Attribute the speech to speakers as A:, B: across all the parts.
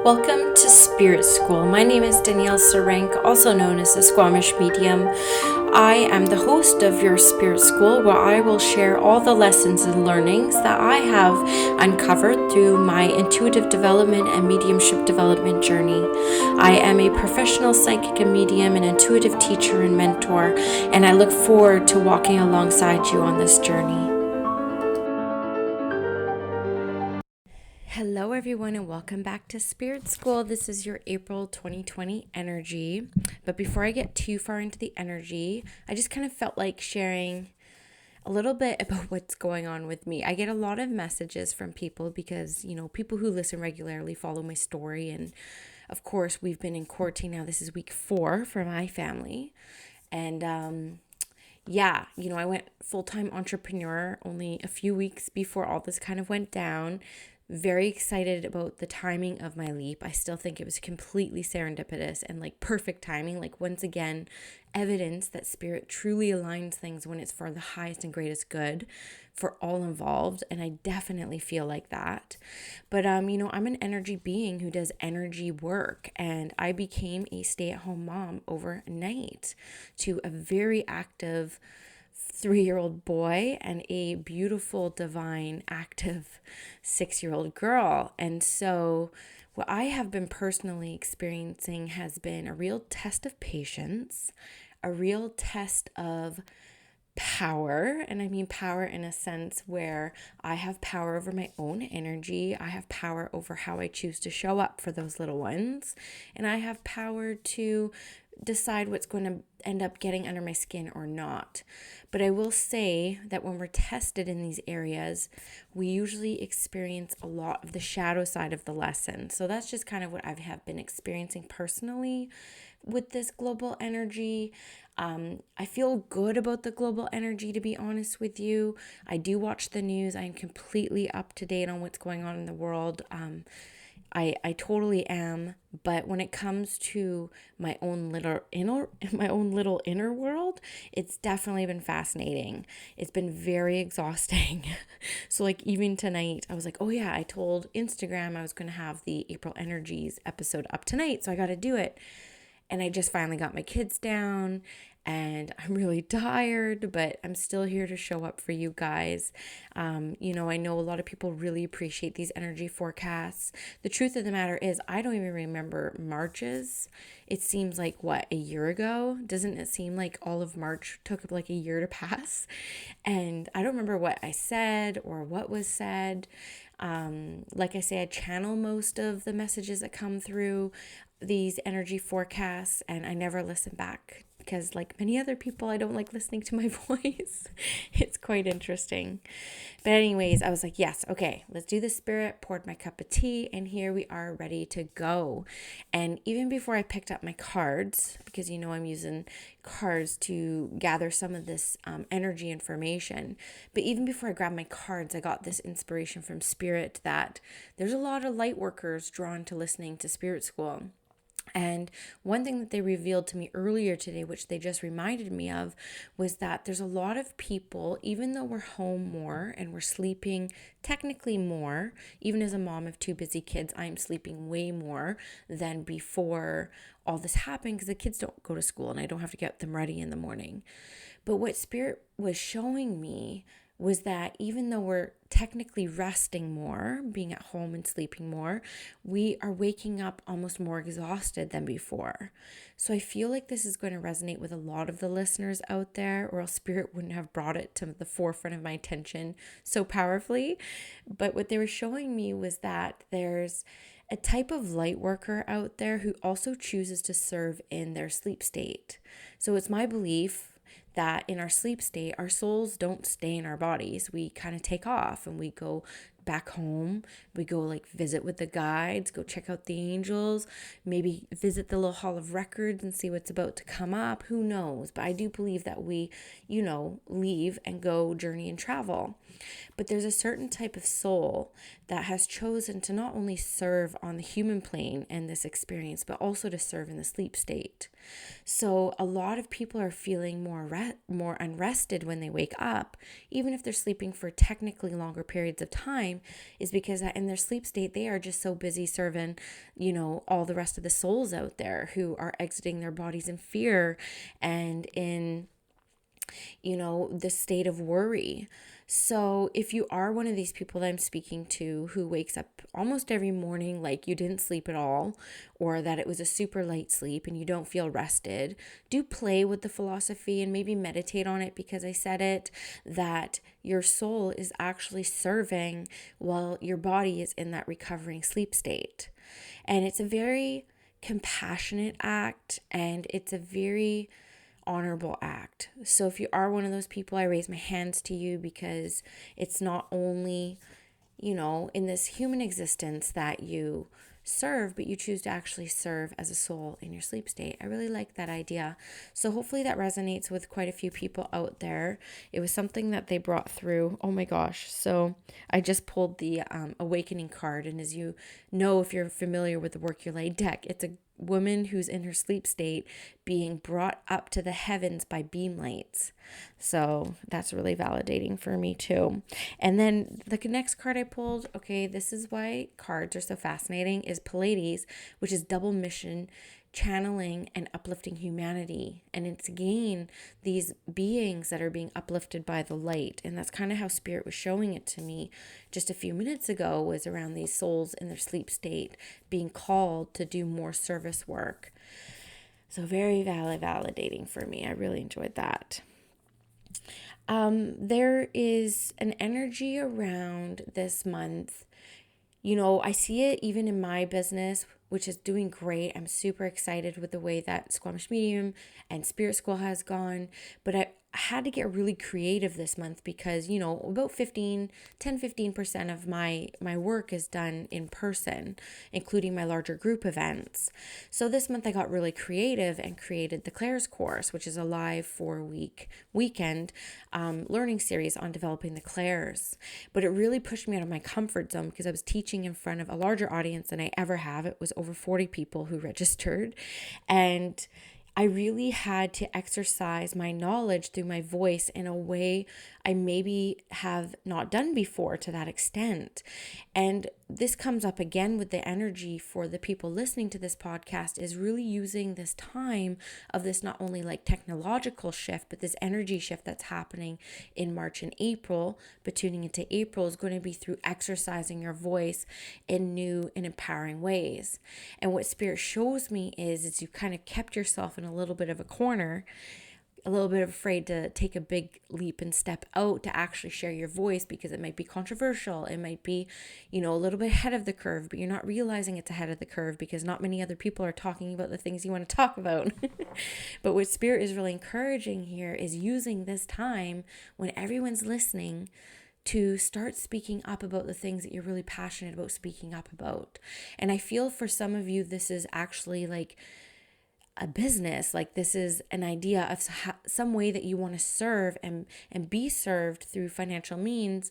A: Welcome to Spirit School. My name is Danielle Sarank, also known as the Squamish Medium. I am the host of your Spirit School, where I will share all the lessons and learnings that I have uncovered through my intuitive development and mediumship development journey. I am a professional psychic and medium, an intuitive teacher and mentor, and I look forward to walking alongside you on this journey. Hello everyone and welcome back to Spirit School. This is your April 2020 energy. But before I get too far into the energy, I just kind of felt like sharing a little bit about what's going on with me. I get a lot of messages from people because, people who listen regularly follow my story. And of course, we've been in quarantine now. This is week 4 for my family. And I went full-time entrepreneur only a few weeks before all this kind of went down. Very excited about the timing of my leap. I still think it was completely serendipitous and perfect timing. Once again, evidence that spirit truly aligns things when it's for the highest and greatest good for all involved. And I definitely feel like that. But, I'm an energy being who does energy work. And I became a stay-at-home mom overnight to a very active 3-year-old boy and a beautiful, divine, active 6-year-old girl. And so what I have been personally experiencing has been a real test of patience, a real test of power. And I mean power in a sense where I have power over my own energy. I have power over how I choose to show up for those little ones. And I have power to decide what's going to end up getting under my skin or not. But I will say that when we're tested in these areas, we usually experience a lot of the shadow side of the lesson. So that's just kind of what I have been experiencing personally with this global energy. I feel good about the global energy, to be honest with you. I do watch the news. I am completely up to date on what's going on in the world. I totally am, but when it comes to my own little inner world, it's definitely been fascinating. It's been very exhausting. So even tonight, I was like, oh yeah, I told Instagram I was going to have the April Energies episode up tonight, so I got to do it. And I just finally got my kids down and I'm really tired, but I'm still here to show up for you guys. I know a lot of people really appreciate these energy forecasts. The truth of the matter is I don't even remember March's. It seems like a year ago? Doesn't it seem like all of March took a year to pass? And I don't remember what I said or what was said. Like I say, I channel most of the messages that come through these energy forecasts, and I never listen back because, like many other people, I don't like listening to my voice. It's quite interesting. But anyways, I was like, yes, okay, let's do the spirit, poured my cup of tea, and here we are ready to go. And even before I picked up my cards, because I'm using cards to gather some of this energy information, but even before I grabbed my cards, I got this inspiration from spirit that there's a lot of light workers drawn to listening to Spirit School. And one thing that they revealed to me earlier today, which they just reminded me of, was that there's a lot of people, even though we're home more and we're sleeping technically more, even as a mom of 2 busy kids, I'm sleeping way more than before all this happened because the kids don't go to school and I don't have to get them ready in the morning. But what Spirit was showing me was that even though we're technically resting more, being at home and sleeping more, we are waking up almost more exhausted than before. So I feel like this is going to resonate with a lot of the listeners out there, or else Spirit wouldn't have brought it to the forefront of my attention so powerfully. But what they were showing me was that there's a type of light worker out there who also chooses to serve in their sleep state. So it's my belief that in our sleep state, our souls don't stay in our bodies. We kind of take off and we go back home. We go visit with the guides, go check out the angels, maybe visit the little hall of records and see what's about to come up. Who knows? But I do believe that we, leave and go journey and travel. But there's a certain type of soul that has chosen to not only serve on the human plane and this experience, but also to serve in the sleep state. So a lot of people are feeling more unrested when they wake up, even if they're sleeping for technically longer periods of time. time is because in their sleep state, they are just so busy serving, all the rest of the souls out there who are exiting their bodies in fear and in the state of worry. So if you are one of these people that I'm speaking to who wakes up almost every morning like you didn't sleep at all, or that it was a super light sleep and you don't feel rested, do play with the philosophy and maybe meditate on it, because I said it, that your soul is actually serving while your body is in that recovering sleep state. And it's a very compassionate act, and it's a very honorable act. So if you are one of those people, I raise my hands to you, because it's not only, in this human existence that you serve, but you choose to actually serve as a soul in your sleep state. I really like that idea. So hopefully that resonates with quite a few people out there. It was something that they brought through. Oh my gosh. So I just pulled the Awakening card. And as you know, if you're familiar with the Work Your Light deck, it's a woman who's in her sleep state being brought up to the heavens by beam lights. So that's really validating for me too. And then the next card I pulled, okay, this is why cards are so fascinating, is Pleiades, which is double mission, channeling and uplifting humanity. And it's again these beings that are being uplifted by the light. And that's kind of how Spirit was showing it to me just a few minutes ago, was around these souls in their sleep state being called to do more service work. So very validating for me. I really enjoyed that. There is an energy around this month. I see it even in my business, which is doing great. I'm super excited with the way that Squamish Medium and Spirit School has gone. But I had to get really creative this month because, about 10-15% of my work is done in person, including my larger group events. So this month I got really creative and created the Claire's course, which is a live 4-week weekend learning series on developing the Claire's. But it really pushed me out of my comfort zone because I was teaching in front of a larger audience than I ever have. It was over 40 people who registered, and I really had to exercise my knowledge through my voice in a way I maybe have not done before to that extent. And this comes up again with the energy for the people listening to this podcast, is really using this time of this not only like technological shift, but this energy shift that's happening in March and April, but tuning into April is going to be through exercising your voice in new and empowering ways. And what Spirit shows me is you kind of kept yourself in a little bit of a corner, a little bit afraid to take a big leap and step out to actually share your voice, because it might be controversial. It might be, a little bit ahead of the curve, but you're not realizing it's ahead of the curve because not many other people are talking about the things you want to talk about. But what Spirit is really encouraging here is using this time when everyone's listening to start speaking up about the things that you're really passionate about speaking up about. And I feel for some of you, this is actually like a business, like this is an idea of some way that you want to serve and be served through financial means,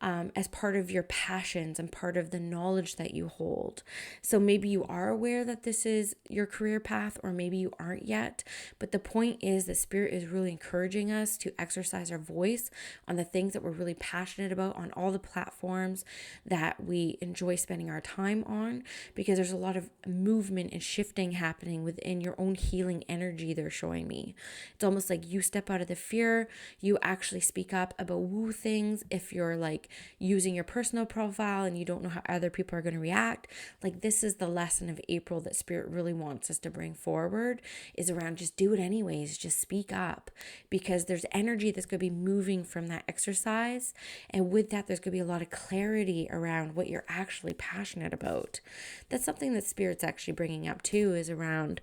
A: as part of your passions and part of the knowledge that you hold. So maybe you are aware that this is your career path, or maybe you aren't yet. But the point is that Spirit is really encouraging us to exercise our voice on the things that we're really passionate about on all the platforms that we enjoy spending our time on, because there's a lot of movement and shifting happening within your own healing energy. They're showing me it's almost like you step out of the fear, you actually speak up about woo things. If you're like using your personal profile and you don't know how other people are going to react, like this is the lesson of April that Spirit really wants us to bring forward, is around just do it anyways, just speak up, because there's energy that's going to be moving from that exercise, and with that there's going to be a lot of clarity around what you're actually passionate about. That's something that Spirit's actually bringing up too, is around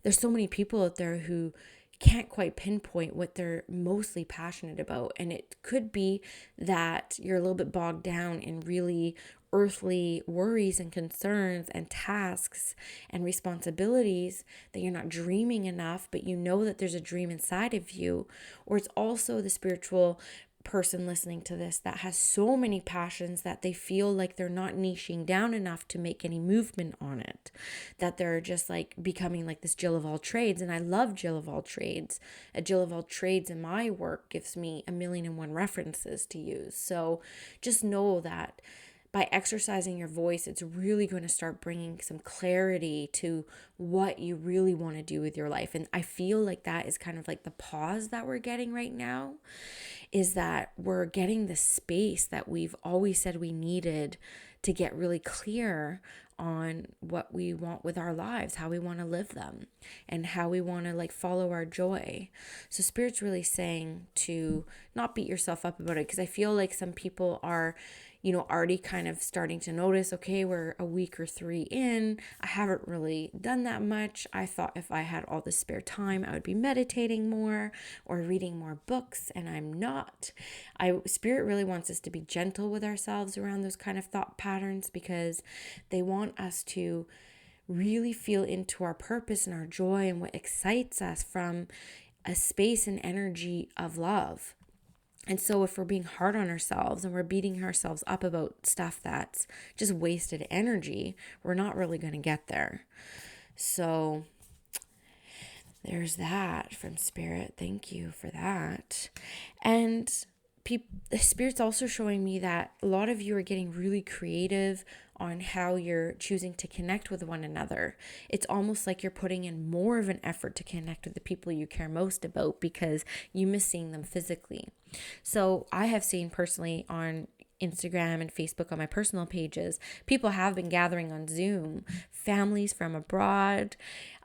A: there's so many people out there who can't quite pinpoint what they're mostly passionate about. And it could be that you're a little bit bogged down in really earthly worries and concerns and tasks and responsibilities, that you're not dreaming enough, but you know that there's a dream inside of you. Or it's also the spiritual person listening to this that has so many passions that they feel like they're not niching down enough to make any movement on it, that they're just like becoming like this Jill of all trades. And I love Jill of all trades. A Jill of all trades in my work gives me 1,000,001 references to use. So just know that by exercising your voice, it's really going to start bringing some clarity to what you really want to do with your life. And I feel like that is kind of like the pause that we're getting right now, is that we're getting the space that we've always said we needed to get really clear on what we want with our lives, how we want to live them, and how we want to like follow our joy. So Spirit's really saying to not beat yourself up about it, because I feel like some people are, already kind of starting to notice, okay, we're a week or 3 in. I haven't really done that much. I thought if I had all the spare time, I would be meditating more or reading more books, and I'm not. Spirit really wants us to be gentle with ourselves around those kind of thought patterns, because they want us to really feel into our purpose and our joy and what excites us from a space and energy of love. And so if we're being hard on ourselves and we're beating ourselves up about stuff that's just wasted energy, we're not really going to get there. So there's that from Spirit. Thank you for that. And the Spirit's also showing me that a lot of you are getting really creative on how you're choosing to connect with one another. It's almost like you're putting in more of an effort to connect with the people you care most about because you miss seeing them physically. So I have seen personally on Instagram and Facebook, on my personal pages, people have been gathering on Zoom, families from abroad,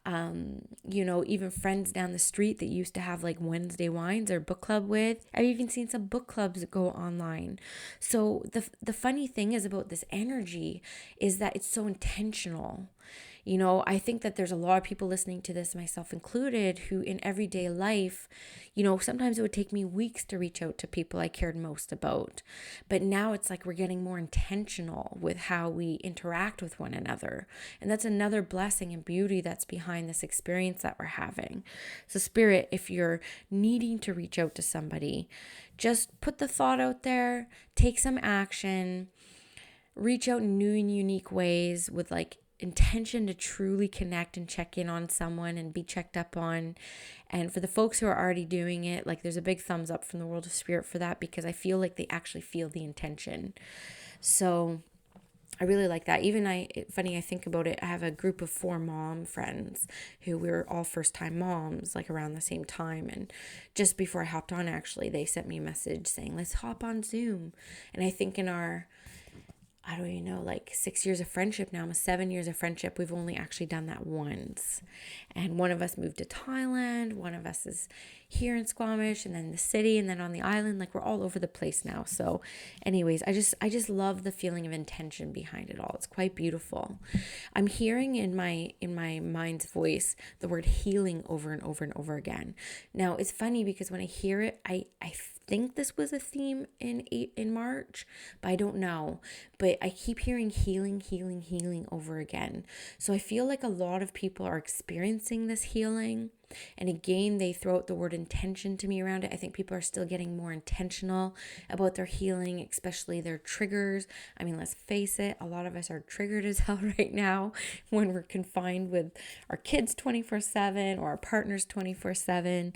A: even friends down the street that used to have like Wednesday wines or book club with. I've even seen some book clubs go online. So the funny thing is about this energy is that it's so intentional. I think that there's a lot of people listening to this, myself included, who in everyday life, sometimes it would take me weeks to reach out to people I cared most about. But now it's like we're getting more intentional with how we interact with one another. And that's another blessing and beauty that's behind this experience that we're having. So Spirit, if you're needing to reach out to somebody, just put the thought out there, take some action, reach out in new and unique ways with like intention to truly connect and check in on someone and be checked up on. And for the folks who are already doing it, like there's a big thumbs up from the world of Spirit for that, because I feel like they actually feel the intention. So I really like that. Funny, I think about it, I have a group of 4 mom friends who we're all first time moms, like around the same time. And just before I hopped on, actually, they sent me a message saying, let's hop on Zoom. And I think in our, I don't even know, like 6 years of friendship now, almost 7 years of friendship, we've only actually done that once. And one of us moved to Thailand, one of us is here in Squamish, and then the city, and then on the island. Like we're all over the place now. So anyways, I just love the feeling of intention behind it all. It's quite beautiful. I'm hearing in my mind's voice the word healing over and over and over again. Now it's funny because when I hear it, I think this was a theme in March, but I don't know. But I keep hearing healing, healing, healing over again. So I feel like a lot of people are experiencing this healing. And again, they throw out the word intention to me around it. I think people are still getting more intentional about their healing, especially their triggers. I mean, let's face it, a lot of us are triggered as hell right now when we're confined with our kids 24/7 or our partners 24/7,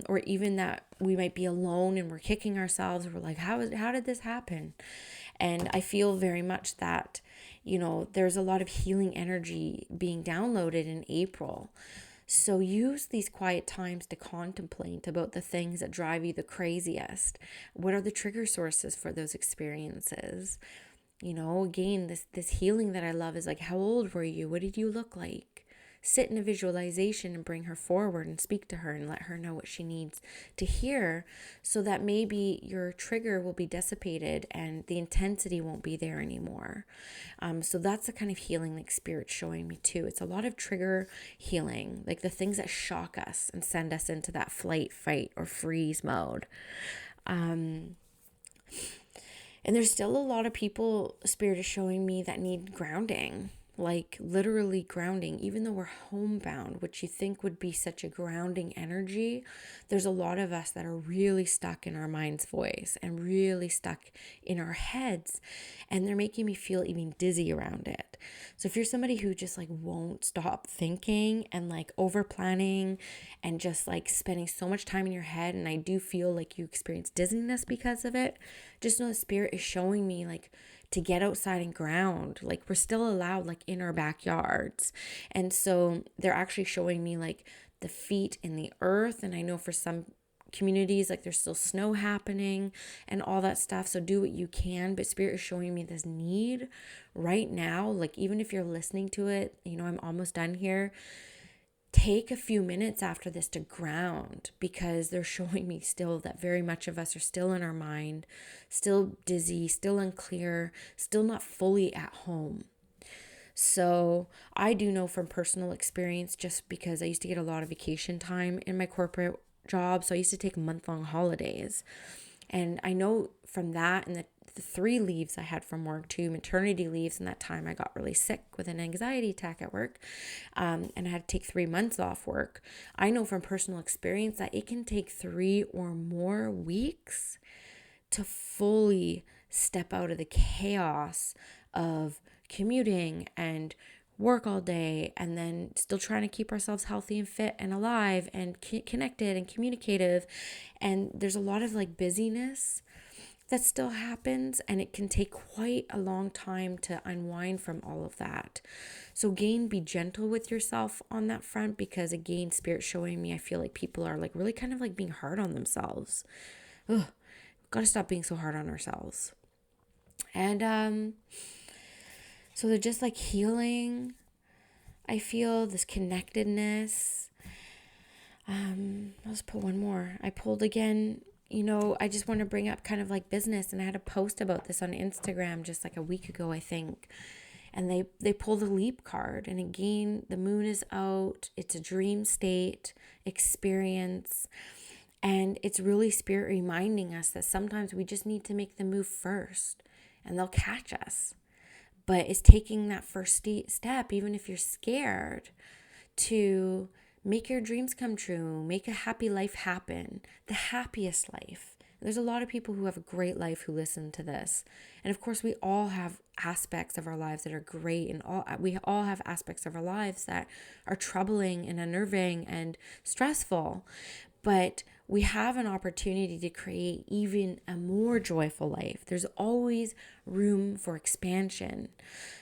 A: or even that we might be alone and we're kicking ourselves. We're like, how did this happen? And I feel very much that, there's a lot of healing energy being downloaded in April. So use these quiet times to contemplate about the things that drive you the craziest. What are the trigger sources for those experiences? Again, this healing that I love is like, how old were you? What did you look like? Sit in a visualization and bring her forward and speak to her and let her know what she needs to hear, so that maybe your trigger will be dissipated and the intensity won't be there anymore. So that's the kind of healing like Spirit's showing me too. It's a lot of trigger healing, like the things that shock us and send us into that flight, fight, or freeze mode. And there's still a lot of people, Spirit is showing me, that need grounding. like literally grounding, even though we're homebound, which you think would be such a grounding energy. There's a lot of us that are really stuck in our mind's voice and really stuck in our heads, and they're making me feel even dizzy around it. So if you're somebody who just like won't stop thinking and like over planning and just like spending so much time in your head, and I do feel like you experience dizziness because of it, just know the spirit is showing me like to get outside and ground. Like we're still allowed like in our backyards. And so they're actually showing me like the feet in the earth. And I know for some communities like there's still snow happening and all that stuff, so do what you can, but spirit is showing me this need right now. Like even if you're listening to it, I'm almost done here, take a few minutes after this to ground, because they're showing me still that very much of us are still in our mind, still dizzy, still unclear, still not fully at home. So I do know from personal experience, just because I used to get a lot of vacation time in my corporate job. So I used to take month-long holidays. And I know from that and the 3 leaves I had from work, 2 maternity leaves, and that time I got really sick with an anxiety attack at work, and I had to take 3 months off work. I know from personal experience that it can take 3 or more weeks to fully step out of the chaos of commuting and work all day, and then still trying to keep ourselves healthy and fit and alive and connected and communicative. And there's a lot of like busyness that still happens, and it can take quite a long time to unwind from all of that. So again, be gentle with yourself on that front, because again, spirit showing me, I feel like people are like really kind of like being hard on themselves. Ugh, gotta stop being so hard on ourselves. And so they're just like healing. I feel this connectedness. Let's put one more. I pulled again. I just want to bring up kind of like business, and I had a post about this on Instagram just like a week ago, I think. And they pull the leap card, and again, the moon is out. It's a dream state experience, and it's really spirit reminding us that sometimes we just need to make the move first, and they'll catch us. But it's taking that first step, even if you're scared, to make your dreams come true, make a happy life happen, the happiest life. There's a lot of people who have a great life who listen to this. And of course, we all have aspects of our lives that are great, and we all have aspects of our lives that are troubling and unnerving and stressful. But we have an opportunity to create even a more joyful life. There's always room for expansion.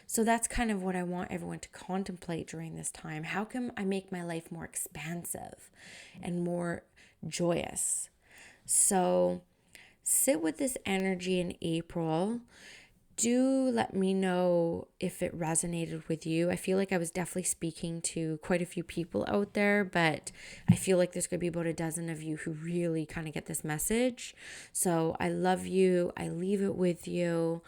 A: So that's kind of what I want everyone to contemplate during this time. How can I make my life more expansive and more joyous? So sit with this energy in April. Do let me know if it resonated with you. I feel like I was definitely speaking to quite a few people out there, but I feel like there's going to be about a dozen of you who really kind of get this message. So I love you. I leave it with you.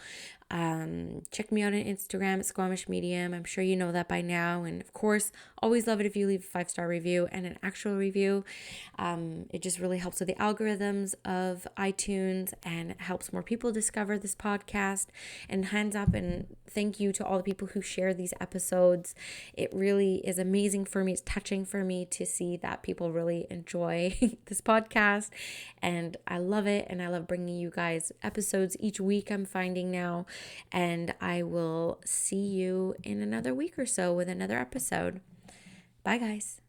A: Check me out on Instagram at Squamish Medium. I'm sure you know that by now. And of course, always love it if you leave a 5-star review and an actual review. It just really helps with the algorithms of iTunes, and it helps more people discover this podcast. And hands up and thank you to all the people who share these episodes. It really is amazing for me. It's touching for me to see that people really enjoy this podcast, and I love it. And I love bringing you guys episodes each week, I'm finding now. And I will see you in another week or so with another episode. Bye, guys.